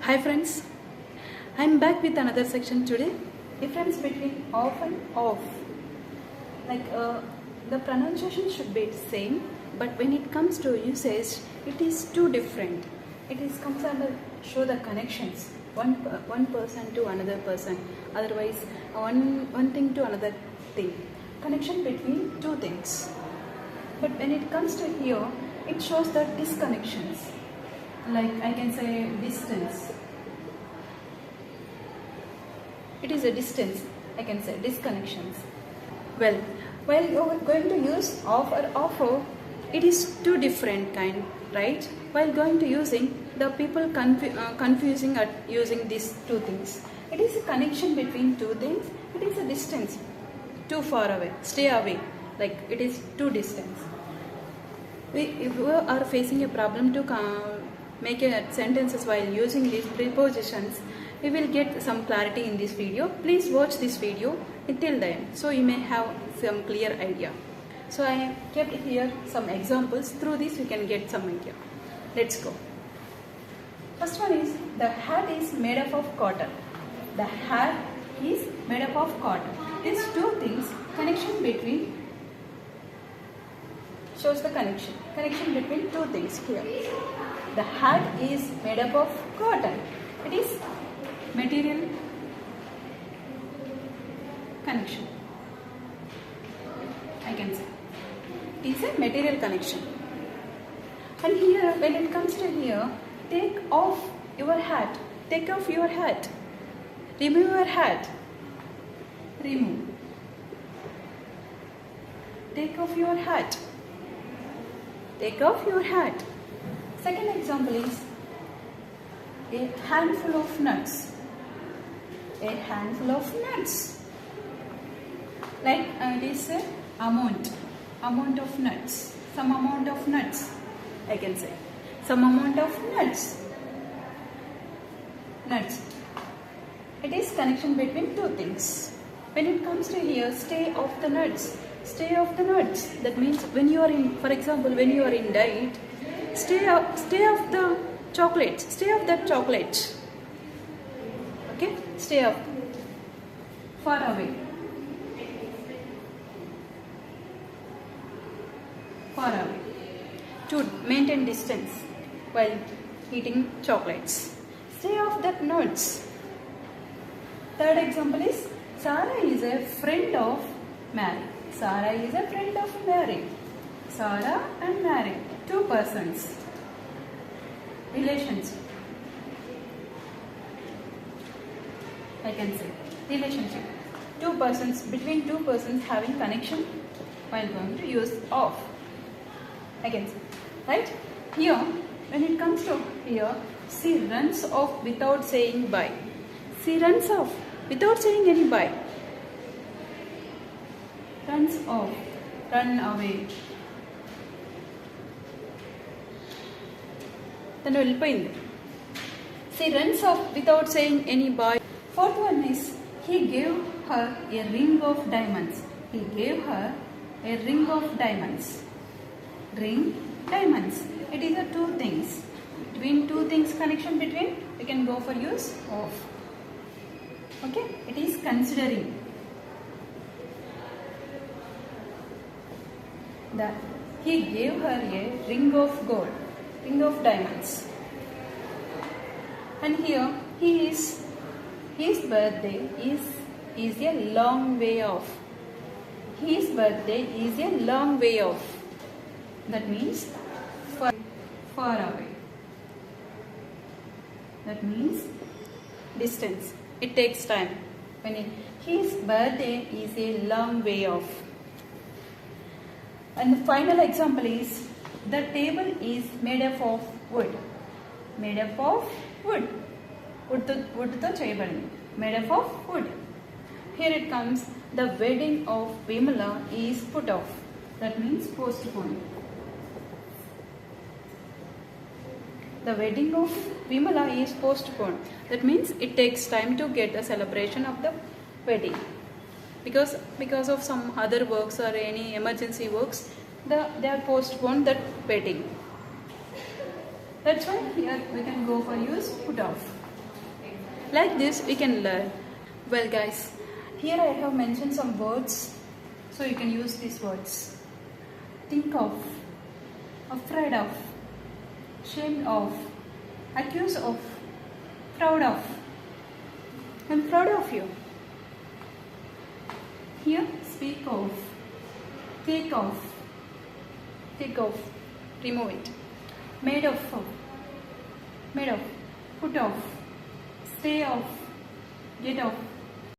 Hi friends, I'm back with another section today. Difference between off and off. The pronunciation should be the same, but when it comes to usage, it is too different. It is comes under show the connections one person to another person. Otherwise, one thing to another thing. Connection between two things. But when it comes to here, it shows the disconnections. Like I can say distance. It is a distance, I can say disconnections. Well, while you're going to use off or offer, it is two different kind, right? While going to using, the people confusing at using these two things. It is a connection between two things. It is a distance, too far away, stay away, like it is too distance. If you are facing a problem to make a sentences while using these prepositions, we will get some clarity in this video. Please watch this video until the end so you may have some clear idea. So I kept here some examples. Through this you can get some idea. Let's go. First one is the hat is made up of cotton. The hat is made up of cotton. These two things, connection between, shows the connection between two things here. The hat is made up of cotton. It is material connection, I can say. It is a material connection. And here, when it comes to here, take off your hat. Take off your hat. Remove your hat. Remove. Take off your hat. Take off your hat. Second example is a handful of nuts. A handful of nuts. Like it is a amount of nuts. Some amount of nuts, I can say. Some amount of nuts. Nuts. It is connection between two things. When it comes to here, stay off the nuts. Stay off the nuts. That means when you are in, for example, when you are in diet, stay off the chocolates. Stay off that chocolate. Okay? Stay off. Far away. Far away. To maintain distance while eating chocolates. Stay off that nuts. Third example is Sarah is a friend of Mary. Sarah is a friend of Mary. Sarah and Mary. Two persons. Relationship. I can say. Relationship. Two persons, between two persons having connection while going to use of. I can say. Right? Here, when it comes to here, she runs off without saying bye. She runs off without saying any bye. Runs off. Run away. Then వెళ్ళిపోయింది. She runs off without saying any bye. Fourth one is he gave her a ring of diamonds. He gave her a ring of diamonds. Ring, diamonds. It is a two things. Between two things, connection between, we can go for use of. Okay? It is considering. That he gave her a ring of gold. Ring of diamonds. And here his birthday is a long way off. His birthday is a long way off. That means far away. That means distance. It takes time. His birthday is a long way off. And the final example is the table is made up of wood. Made up of wood. Wood to cheyabadindi. Made up of wood. Here it comes, the wedding of Vimala is put off. That means postponed. The wedding of Vimala is postponed. That means it takes time to get the celebration of the wedding. Because of some other works or any emergency works, they are postponed that wedding. That's why here we can go for use put off. Like this we can learn. Well guys, here I have mentioned some words, so you can use these words. Think of, afraid of, ashamed of, accused of, proud of. I'm proud of you. Here, speak of, take off, remove it. Made of, put off, stay off, get off.